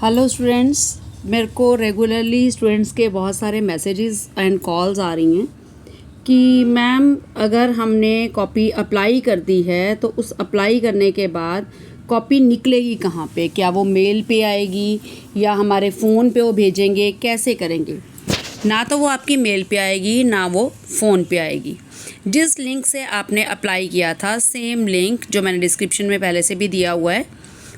Hello students, मेरे को regularly students के बहुत सारे मैसेजेस एंड कॉल्स आ रही हैं कि मैम अगर हमने कॉपी अप्लाई कर दी है तो उस अप्लाई करने के बाद कॉपी निकलेगी कहाँ पे? क्या वो मेल पे आएगी या हमारे फ़ोन पे वो भेजेंगे? कैसे करेंगे? ना तो वो आपकी मेल पे आएगी ना वो फ़ोन पे आएगी। जिस लिंक से आपने अप्लाई किया था, सेम लिंक जो मैंने डिस्क्रिप्शन में पहले से भी दिया हुआ है,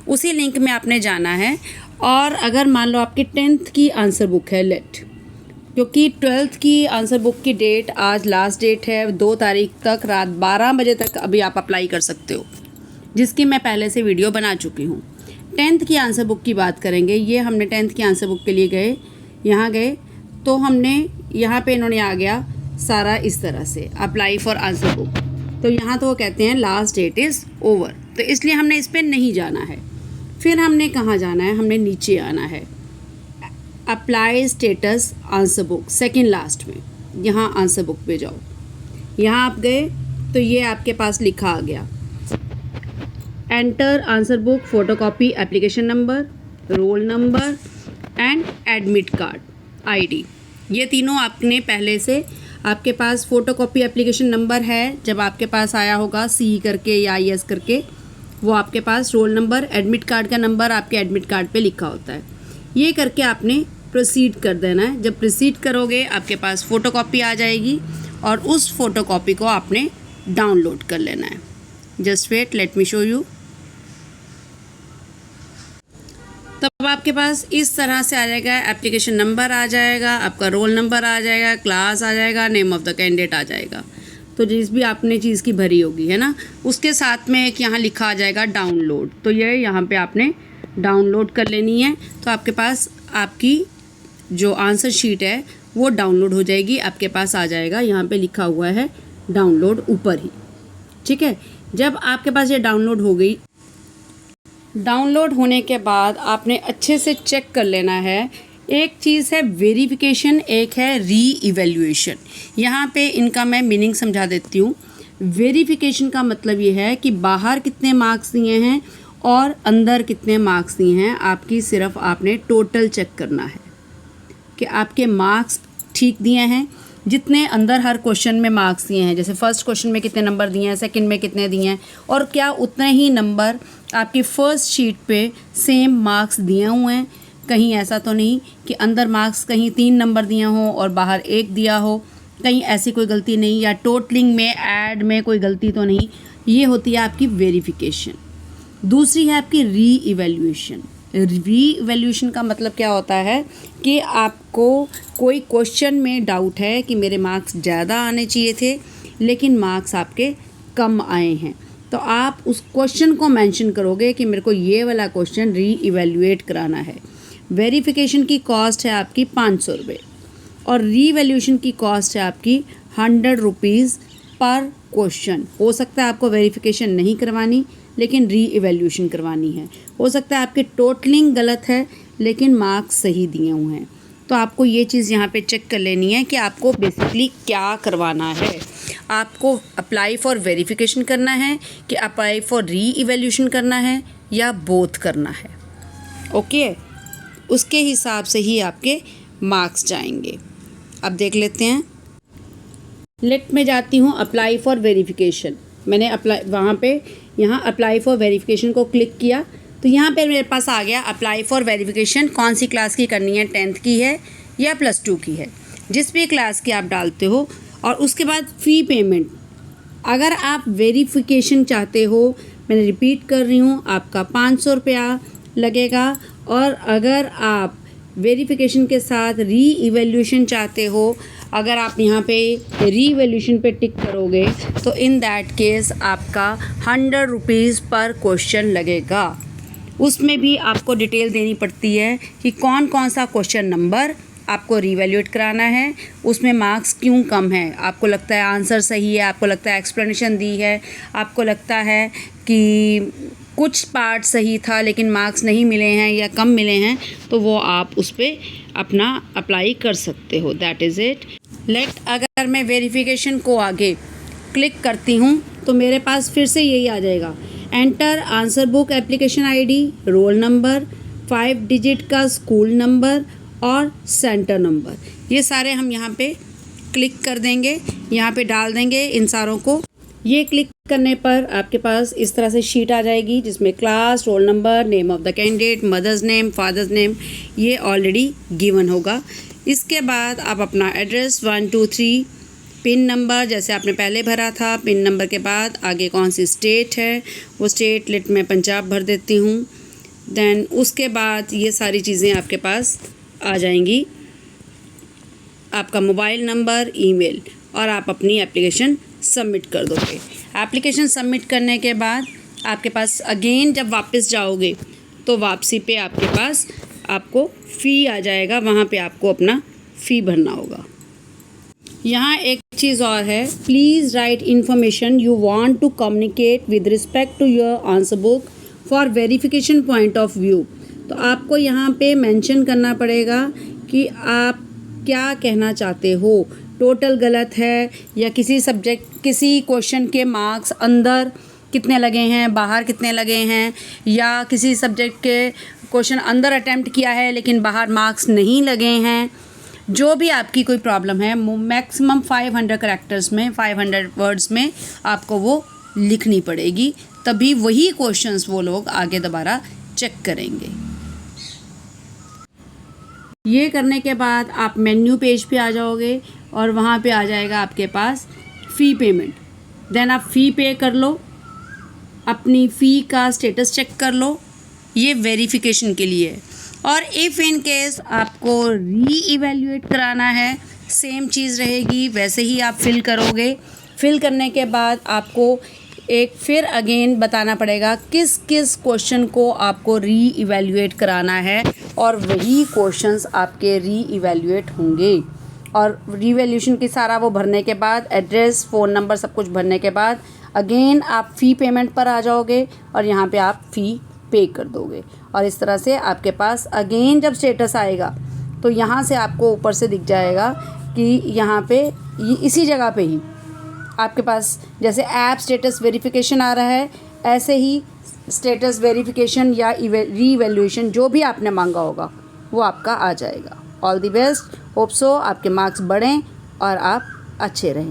उसी लिंक में आपने जाना है। और अगर मान लो आपकी 10th की आंसर बुक है लेट, क्योंकि 12th की आंसर बुक की डेट आज लास्ट डेट है 2 तारीख तक रात 12 बजे तक अभी आप अप्लाई कर सकते हो, जिसकी मैं पहले से वीडियो बना चुकी हूँ। 10th की आंसर बुक की बात करेंगे। ये हमने 10th की आंसर बुक के लिए गए, यहाँ गए तो हमने यहाँ पे इन्होंने आ गया सारा इस तरह से अप्लाई फॉर आंसर बुक। तो यहाँ तो वो कहते हैं लास्ट डेट इज़ ओवर, तो इसलिए हमने इस पर नहीं जाना है। फिर हमने कहाँ जाना है? हमने नीचे आना है, apply status answer book second last में, यहाँ आंसर बुक पे जाओ। यहाँ आप गए तो ये आपके पास लिखा आ गया enter answer book photocopy application number, roll number and admit card ID. ये तीनों आपने पहले से, आपके पास फ़ोटोकॉपी एप्लीकेशन नंबर है जब आपके पास आया होगा सी करके या आई एस करके, वो आपके पास रोल नंबर, एडमिट कार्ड का नंबर आपके एडमिट कार्ड पे लिखा होता है। ये करके आपने प्रोसीड कर देना है। जब प्रोसीड करोगे आपके पास फ़ोटोकॉपी आ जाएगी और उस फ़ोटोकॉपी को आपने डाउनलोड कर लेना है। Just wait, let me show you. तब आपके पास इस तरह से आ जाएगा, एप्लीकेशन नंबर आ जाएगा, आपका रोल नंबर आ जाएगा, क्लास आ जाएगा, नेम ऑफ़ द कैंडिडेट आ जाएगा। तो जिस भी आपने चीज़ की भरी होगी है ना, उसके साथ में एक यहाँ लिखा आ जाएगा डाउनलोड। तो ये यहाँ पे आपने डाउनलोड कर लेनी है। तो आपके पास आपकी जो आंसर शीट है वो डाउनलोड हो जाएगी, आपके पास आ जाएगा। यहाँ पे लिखा हुआ है डाउनलोड ऊपर ही, ठीक है। जब आपके पास ये डाउनलोड हो गई, डाउनलोड होने के बाद आपने अच्छे से चेक कर लेना है। एक चीज़ है वेरिफिकेशन, एक है री इवैल्यूएशन। यहाँ पे इनका मैं मीनिंग समझा देती हूँ। वेरिफिकेशन का मतलब ये है कि बाहर कितने मार्क्स दिए हैं और अंदर कितने मार्क्स दिए हैं, आपकी सिर्फ आपने टोटल चेक करना है कि आपके मार्क्स ठीक दिए हैं, जितने अंदर हर क्वेश्चन में मार्क्स दिए हैं। जैसे फर्स्ट क्वेश्चन में कितने नंबर दिए हैं, सेकंड में कितने दिए हैं, और क्या उतने ही नंबर आपकी फ़र्स्ट शीट पे सेम मार्क्स दिए हुए हैं। कहीं ऐसा तो नहीं कि अंदर मार्क्स कहीं 3 नंबर दिए हों और बाहर 1 दिया हो, कहीं ऐसी कोई गलती नहीं, या टोटलिंग में ऐड में कोई गलती तो नहीं। ये होती है आपकी वेरिफिकेशन। दूसरी है आपकी री इवैल्यूएशन। री इवैल्यूएशन का मतलब क्या होता है कि आपको कोई क्वेश्चन में डाउट है कि मेरे मार्क्स ज़्यादा आने चाहिए थे लेकिन मार्क्स आपके कम आए हैं, तो आप उस क्वेश्चन को मेंशन करोगे कि मेरे को ये वाला क्वेश्चन री इवैल्यूएट कराना है। वेरिफिकेशन की कॉस्ट है आपकी 500 रुपये और री इवैल्यूएशन की कॉस्ट है आपकी 100 रुपीज़ पर क्वेश्चन। हो सकता है आपको वेरिफिकेशन नहीं करवानी लेकिन री इवैल्यूएशन करवानी है। हो सकता है आपकी टोटलिंग गलत है लेकिन मार्क्स सही दिए हुए हैं। तो आपको ये चीज़ यहाँ पे चेक कर लेनी है कि आपको बेसिकली क्या करवाना है। आपको अप्लाई फॉर वेरिफिकेशन करना है कि अप्लाई फॉर री इवैल्यूएशन करना है या बोथ करना है। ओके, उसके हिसाब से ही आपके मार्क्स जाएंगे। अब देख लेते हैं। लेट में जाती हूँ अप्लाई फॉर वेरिफिकेशन। मैंने अप्लाई वहाँ पे यहाँ अप्लाई फॉर वेरिफिकेशन को क्लिक किया तो यहाँ पे मेरे पास आ गया अप्लाई फॉर वेरिफिकेशन। कौन सी क्लास की करनी है, 10th की है या +2 की है, जिस भी क्लास की आप डालते हो। और उसके बाद फ़ी पेमेंट, अगर आप वेरिफिकेशन चाहते हो, मैंने रिपीट कर रही हूँ, आपका 500 रुपया लगेगा। और अगर आप वेरिफिकेशन के साथ री इवैल्यूएशन चाहते हो, अगर आप यहाँ पे री इवैल्यूएशन पे टिक करोगे तो इन दैट केस आपका 100 रुपीज़ पर क्वेश्चन लगेगा। उसमें भी आपको डिटेल देनी पड़ती है कि कौन कौन सा क्वेश्चन नंबर आपको रीवैल्यूएट कराना है, उसमें मार्क्स क्यों कम है। आपको लगता है आंसर सही है, आपको लगता है एक्सप्लेनेशन दी है, आपको लगता है कि कुछ पार्ट सही था लेकिन मार्क्स नहीं मिले हैं या कम मिले हैं, तो वो आप उस पर अपना अप्लाई कर सकते हो। That is it. लेट अगर मैं वेरिफिकेशन को आगे क्लिक करती हूँ तो मेरे पास फिर से यही आ जाएगा, enter answer book application ID, roll number, 5 digit का स्कूल नंबर और सेंटर नंबर। ये सारे हम यहाँ पे क्लिक कर देंगे, यहाँ पे डाल देंगे इन सारों को। ये क्लिक करने पर आपके पास इस तरह से शीट आ जाएगी जिसमें class, roll number, name of the candidate, mother's name, father's name ये ऑलरेडी गिवन होगा। इसके बाद आप अपना एड्रेस 1 2 3, पिन नंबर जैसे आपने पहले भरा था, पिन नंबर के बाद आगे कौन सी स्टेट है वो स्टेट लेट मैं पंजाब भर देती हूँ। देन उसके बाद ये सारी चीज़ें आपके पास आ जाएंगी, आपका मोबाइल नंबर, ईमेल, और आप अपनी एप्लीकेशन सबमिट कर दोगे। एप्लीकेशन सबमिट करने के बाद आपके पास अगेन जब वापस जाओगे तो वापसी पे आपके पास आपको फ़ी आ जाएगा, वहाँ पे आपको अपना फ़ी भरना होगा। यहाँ एक चीज़ और है, please write information you want to communicate with respect to your answer book for verification point of view. तो आपको यहाँ पे मेंशन करना पड़ेगा कि आप क्या कहना चाहते हो। टोटल गलत है या किसी सब्जेक्ट किसी क्वेश्चन के मार्क्स अंदर कितने लगे हैं, बाहर कितने लगे हैं, या किसी सब्जेक्ट के क्वेश्चन अंदर अटेम्प्ट किया है लेकिन बाहर मार्क्स नहीं लगे हैं। जो भी आपकी कोई प्रॉब्लम है मैक्सिमम 500 करैक्टर्स में, 500 वर्ड्स में आपको वो लिखनी पड़ेगी, तभी वही क्वेश्चंस वो लोग आगे दोबारा चेक करेंगे। ये करने के बाद आप मेन्यू पेज पे आ जाओगे और वहाँ पे आ जाएगा आपके पास फ़ी पेमेंट। देन आप फ़ी पे कर लो, अपनी फ़ी का स्टेटस चेक कर लो, ये वेरिफिकेशन के लिए है। और इफ़ इन केस आपको री इवैल्यूएट कराना है, सेम चीज़ रहेगी, वैसे ही आप फिल करोगे। फिल करने के बाद आपको एक फिर अगेन बताना पड़ेगा किस किस क्वेश्चन को आपको री इवैल्यूएट कराना है, और वही क्वेश्चंस आपके री इवैल्यूएट होंगे। और रीवैल्यूएशन की सारा वो भरने के बाद एड्रेस, फ़ोन नंबर सब कुछ भरने के बाद अगेन आप फ़ी पेमेंट पर आ जाओगे और यहाँ पे आप फ़ी पे कर दोगे। और इस तरह से आपके पास अगेन जब स्टेटस आएगा तो यहाँ से आपको ऊपर से दिख जाएगा कि यहाँ पे इसी जगह पे ही आपके पास जैसे ऐप स्टेटस वेरिफिकेशन आ रहा है, ऐसे ही स्टेटस वेरिफिकेशन या रीवैल्यूएशन जो भी आपने मांगा होगा वो आपका आ जाएगा। All the best, hope so आपके मार्क्स बढ़ें और आप अच्छे रहें।